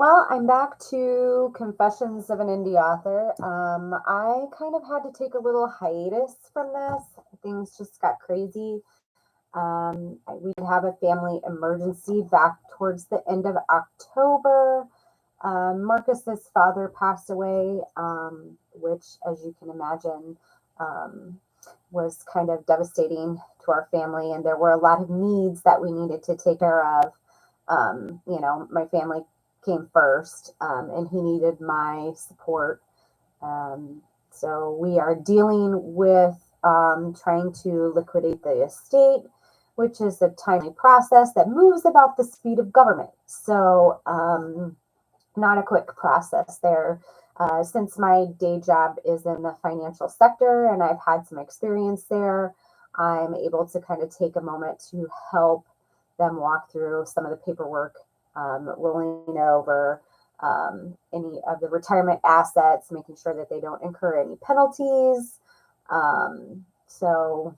Well, I'm back to Confessions of an Indie Author. I kind of had to take a little hiatus from this. Things just got crazy. We did have a family emergency back towards the end of October. Marcus's father passed away, which, as you can imagine, um, was kind of devastating to our family. And there were a lot of needs that we needed to take care of. My family came first, and he needed my support. Um, so we are dealing with trying to liquidate the estate, which is a timely process that moves about the speed of government. So, not a quick process there. Since my day job is in the financial sector and I've had some experience there, I'm able to kind of take a moment to help them walk through some of the paperwork, rolling over any of the retirement assets, making sure that they don't incur any penalties. So,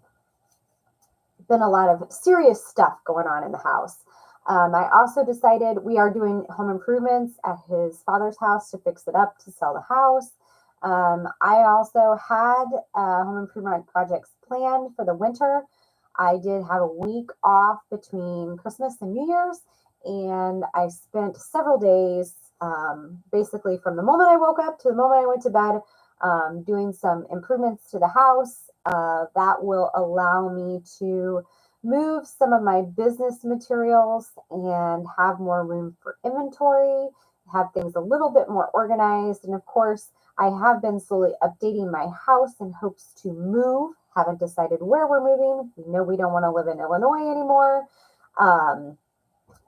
been a lot of serious stuff going on in the house. I also decided we are doing home improvements at his father's house to fix it up to sell the house. I also had home improvement projects planned for the winter. I did have a week off between Christmas and New Year's, and I spent several days, basically from the moment I woke up to the moment I went to bed, doing some improvements to the house. That will allow me to move some of my business materials and have more room for inventory, have things a little bit more organized. And of course, I have been slowly updating my house in hopes to move. Haven't decided where we're moving. We know we don't want to live in Illinois anymore.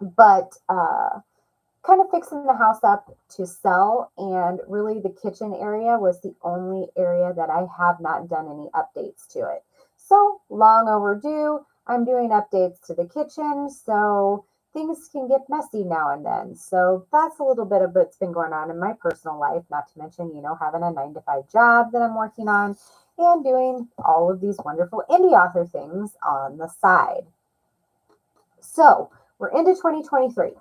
But kind of fixing the house up to sell, and really the kitchen area was the only area that I have not done any updates to it. So long overdue. I'm doing updates to the kitchen, so things can get messy now and then. So that's a little bit of what's been going on in my personal life, not to mention, having a 9 to 5 job that I'm working on and doing all of these wonderful indie author things on the side. So we're into 2023.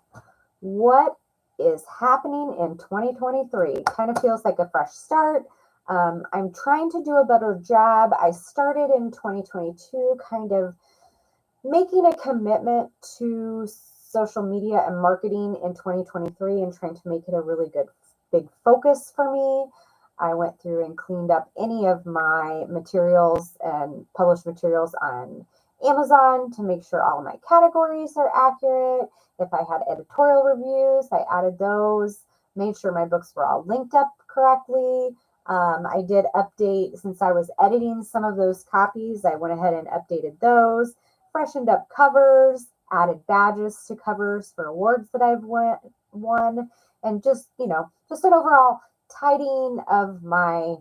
What is happening in 2023? Kind of feels like a fresh start. I'm trying to do a better job. I started in 2022 kind of making a commitment to social media and marketing in 2023 and trying to make it a really good big focus for me. I went through and cleaned up any of my materials and published materials on Amazon to make sure all of my categories are accurate. If I had editorial reviews, I added those, made sure my books were all linked up correctly. I did update, since I was editing some of those copies, I went ahead and updated those, freshened up covers, added badges to covers for awards that I've won, and just an overall tidying of my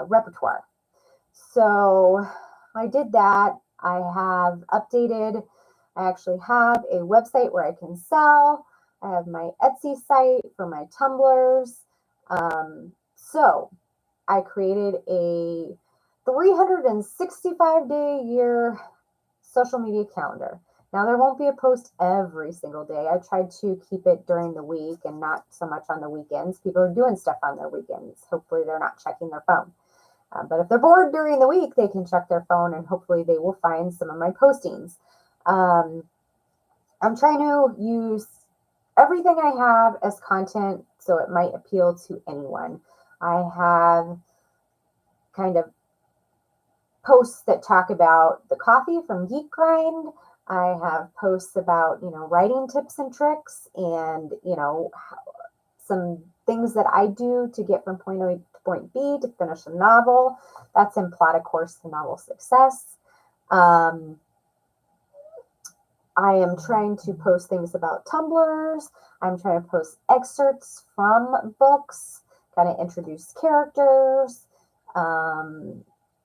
repertoire. So I did that. I have updated. I actually have a website where I can sell. I have my Etsy site for my tumblers. So I created a 365-day year social media calendar. Now, there won't be a post every single day. I tried to keep it during the week and not so much on the weekends. People are doing stuff on their weekends. Hopefully, they're not checking their phone. But if they're bored during the week, they can check their phone and hopefully they will find some of my postings. I'm trying to use everything I have as content so it might appeal to anyone. I have kind of posts that talk about the coffee from Geek Grind. I have posts about, writing tips and tricks and, some things that I do to get from point A to point B to finish a novel. That's in Plot a Course to Novel Success. I am trying to post things about tumblers. I'm trying to post excerpts from books, kind of introduce characters.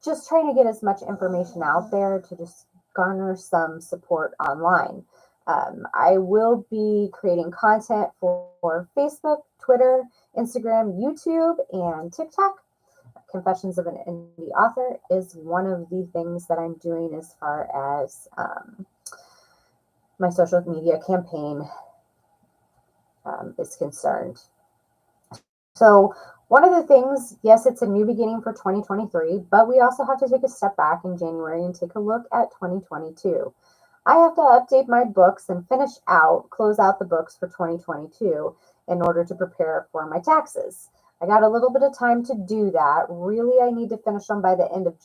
Just trying to get as much information out there to just garner some support online. I will be creating content for Facebook, Twitter, Instagram, YouTube, and TikTok. Confessions of an Indie Author is one of the things that I'm doing as far as my social media campaign is concerned. So one of the things, yes, it's a new beginning for 2023, but we also have to take a step back in January and take a look at 2022. I have to update my books and close out the books for 2022 in order to prepare for my taxes. I got a little bit of time to do that. Really, I need to finish them by the end of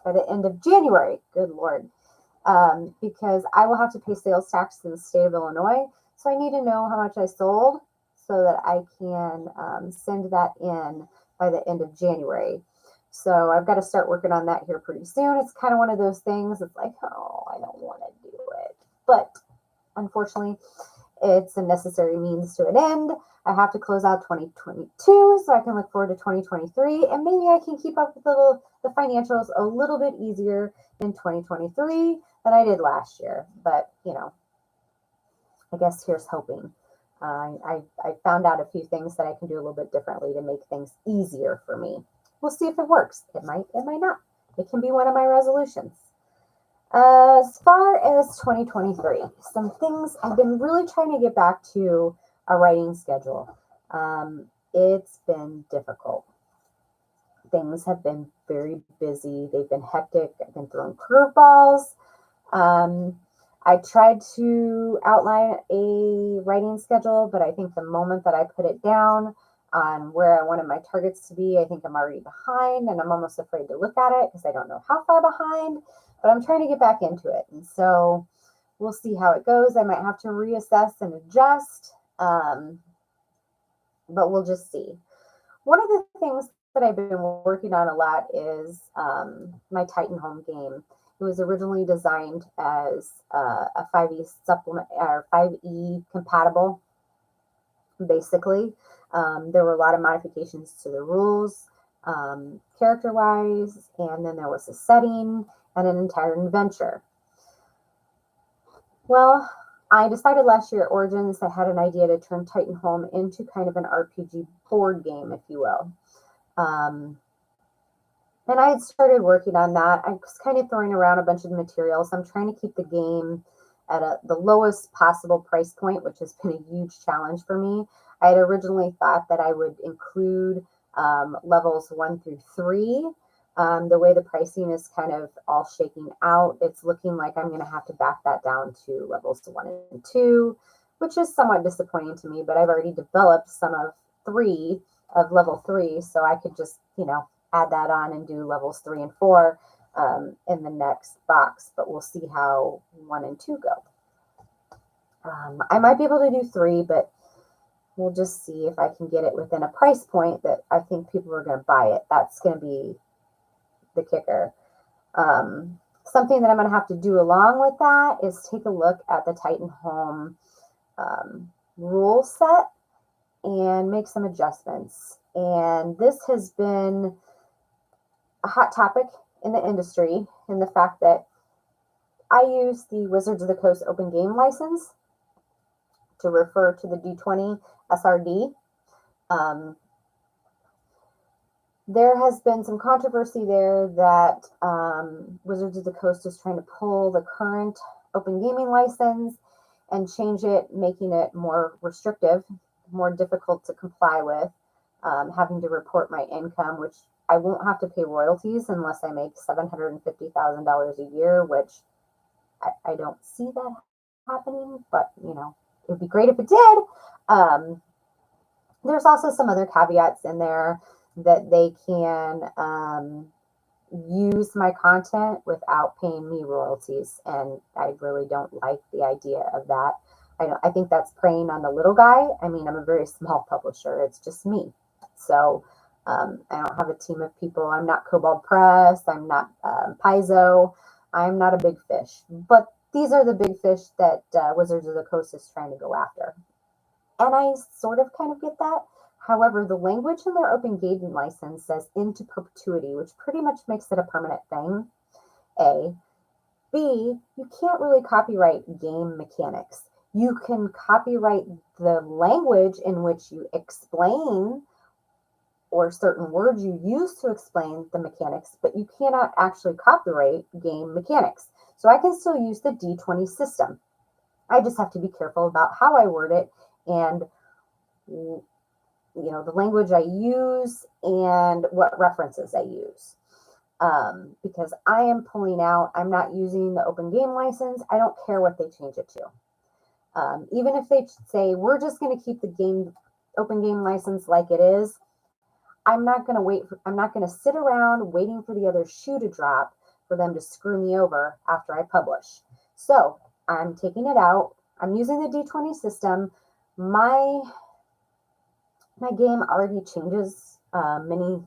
by the end of January. Good Lord. Because I will have to pay sales tax in the state of Illinois. So I need to know how much I sold so that I can send that in by the end of January. So I've got to start working on that here pretty soon. It's kind of one of those things. It's like, oh, I don't want to do it. But unfortunately, it's a necessary means to an end. I have to close out 2022 so I can look forward to 2023. And maybe I can keep up with the financials a little bit easier in 2023 than I did last year. But, I guess here's hoping. I found out a few things that I can do a little bit differently to make things easier for me. We'll see if it works. It might not. It can be one of my resolutions. As far as 2023, some things I've been really trying to get back to a writing schedule. It's been difficult. Things have been very busy. They've been hectic. I've been throwing curveballs. I tried to outline a writing schedule, but I think the moment that I put it down on where I wanted my targets to be, I think I'm already behind, and I'm almost afraid to look at it because I don't know how far behind, but I'm trying to get back into it. And so we'll see how it goes. I might have to reassess and adjust, but we'll just see. One of the things that I've been working on a lot is my Titanholm game. It was originally designed as a 5e supplement or 5e compatible, basically. There were a lot of modifications to the rules, character-wise, and then there was a setting and an entire adventure. Well, I decided last year at Origins I had an idea to turn Titanholm into kind of an RPG board game, if you will. And I had started working on that. I was kind of throwing around a bunch of materials. I'm trying to keep the game at the lowest possible price point, which has been a huge challenge for me. I had originally thought that I would include levels 1 through 3. The way the pricing is kind of all shaking out, it's looking like I'm going to have to back that down to levels 1 and 2, which is somewhat disappointing to me, but I've already developed some of level 3, so I could just, add that on and do levels 3 and 4 in the next box, but we'll see how 1 and 2 go. I might be able to do 3, but we'll just see if I can get it within a price point that I think people are going to buy it. That's going to be the kicker. Something that I'm going to have to do along with that is take a look at the Titanholm rule set and make some adjustments. And this has been a hot topic in the industry in the fact that I use the Wizards of the Coast open game license to refer to the D20 SRD. There has been some controversy there that Wizards of the Coast is trying to pull the current open gaming license and change it, making it more restrictive, more difficult to comply with, having to report my income, which I won't have to pay royalties unless I make $750,000 a year, which I don't see that happening, but it would be great if it did. There's also some other caveats in there that they can use my content without paying me royalties, and I really don't like the idea of that. I think that's preying on the little guy. I mean, I'm a very small publisher. It's just me. So I don't have a team of people. I'm not Cobalt Press. I'm not Paizo. I'm not a big fish. But these are the big fish that Wizards of the Coast is trying to go after. And I sort of kind of get that. However, the language in their open gaming license says into perpetuity, which pretty much makes it a permanent thing, A. B, you can't really copyright game mechanics. You can copyright the language in which you explain or certain words you use to explain the mechanics, but you cannot actually copyright game mechanics. So I can still use the D20 system. I just have to be careful about how I word it and, the language I use and what references I use. Because I am pulling out, I'm not using the open game license. I don't care what they change it to. Even if they say, we're just going to keep the open game license like it is, I'm not going to I'm not going to sit around waiting for the other shoe to drop for them to screw me over after I publish. So I'm taking it out. I'm using the D20 system. My game already changes many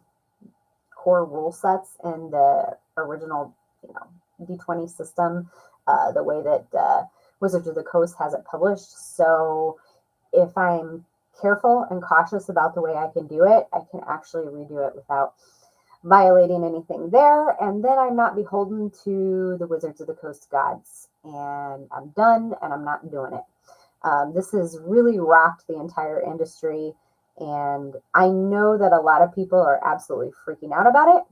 core rule sets in the original, D20 system, the way that Wizards of the Coast has it published. So if I'm careful and cautious about the way I can do it, I can actually redo it without violating anything there. And then I'm not beholden to the Wizards of the Coast gods. And I'm done and I'm not doing it. This has really rocked the entire industry. And I know that a lot of people are absolutely freaking out about it.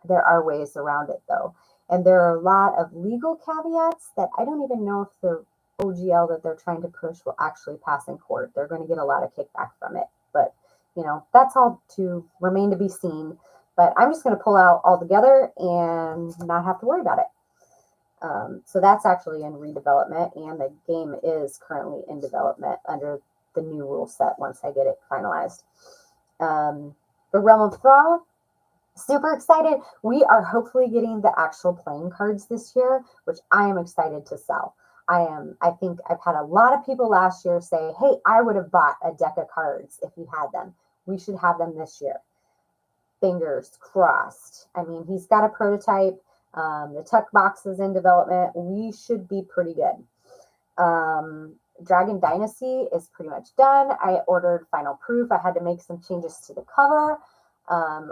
There are ways around it, though. And there are a lot of legal caveats that I don't even know if the OGL that they're trying to push will actually pass in court. They're going to get a lot of kickback from it. But, that's all to remain to be seen. But I'm just going to pull out altogether and not have to worry about it. So that's actually in redevelopment, and the game is currently in development under the new rule set once I get it finalized. The Realm of Thraul, super excited. We are hopefully getting the actual playing cards this year, which I am excited to sell. I think I've had a lot of people last year say, hey, I would have bought a deck of cards if you had them. We should have them this year. Fingers crossed. I mean, he's got a prototype. The tuck box is in development. We should be pretty good. Dragon Dynasty is pretty much done. I ordered final proof. I had to make some changes to the cover.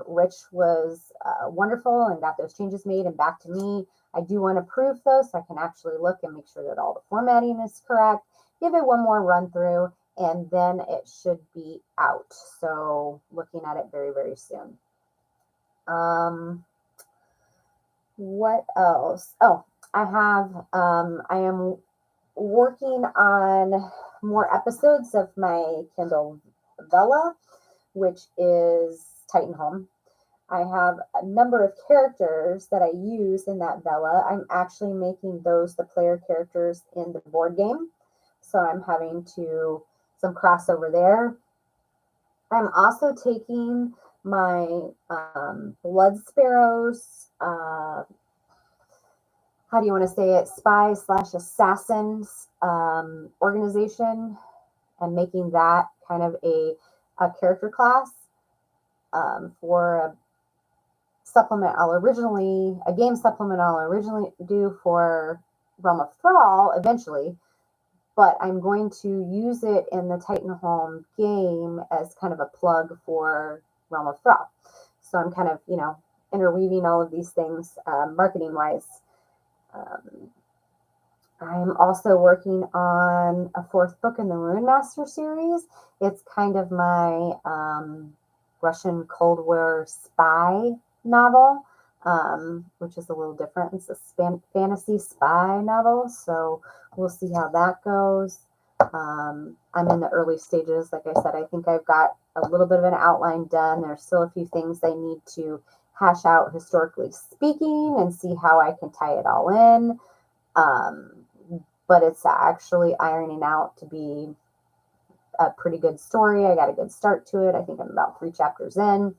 Rich was wonderful and got those changes made and back to me. I do want to proof though, so I can actually look and make sure that all the formatting is correct. Give it one more run through, and then it should be out. So looking at it very, very soon. What else? Oh, I am working on more episodes of my Kindle Vella, which is Titanholm. I have a number of characters that I use in that Vella. I'm actually making those the player characters in the board game. So I'm having some crossover there. I'm also taking my Blood Sparrows, how do you want to say it, spy/assassins organization, and making that kind of a character class for a game supplement I'll originally do for Realm of Thraul eventually, but I'm going to use it in the Titanholm game as kind of a plug for Realm of Thraul. So I'm kind of, interweaving all of these things marketing wise. I'm also working on a 4th book in the Runemaster series. It's kind of my Russian Cold War spy novel, which is a little different. It's a fantasy spy novel, so we'll see how that goes. I'm in the early stages. Like I said, I think I've got a little bit of an outline done. There's still a few things I need to hash out historically speaking and see how I can tie it all in. But it's actually ironing out to be a pretty good story. I got a good start to it. I think I'm about 3 chapters in.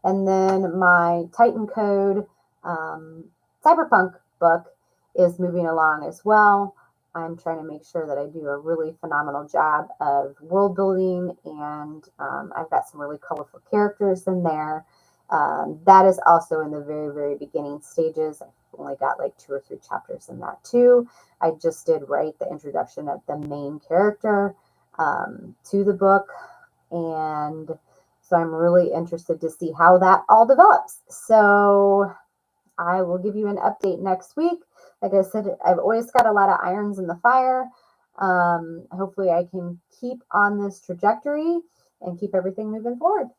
And then my Titan Code Cyberpunk book is moving along as well. I'm trying to make sure that I do a really phenomenal job of world building, and I've got some really colorful characters in there. That is also in the very, very beginning stages. I've only got like 2 or 3 chapters in that too. I just did write the introduction of the main character to the book, and so I'm really interested to see how that all develops. So I will give you an update next week. Like I said, I've always got a lot of irons in the fire. Hopefully I can keep on this trajectory and keep everything moving forward.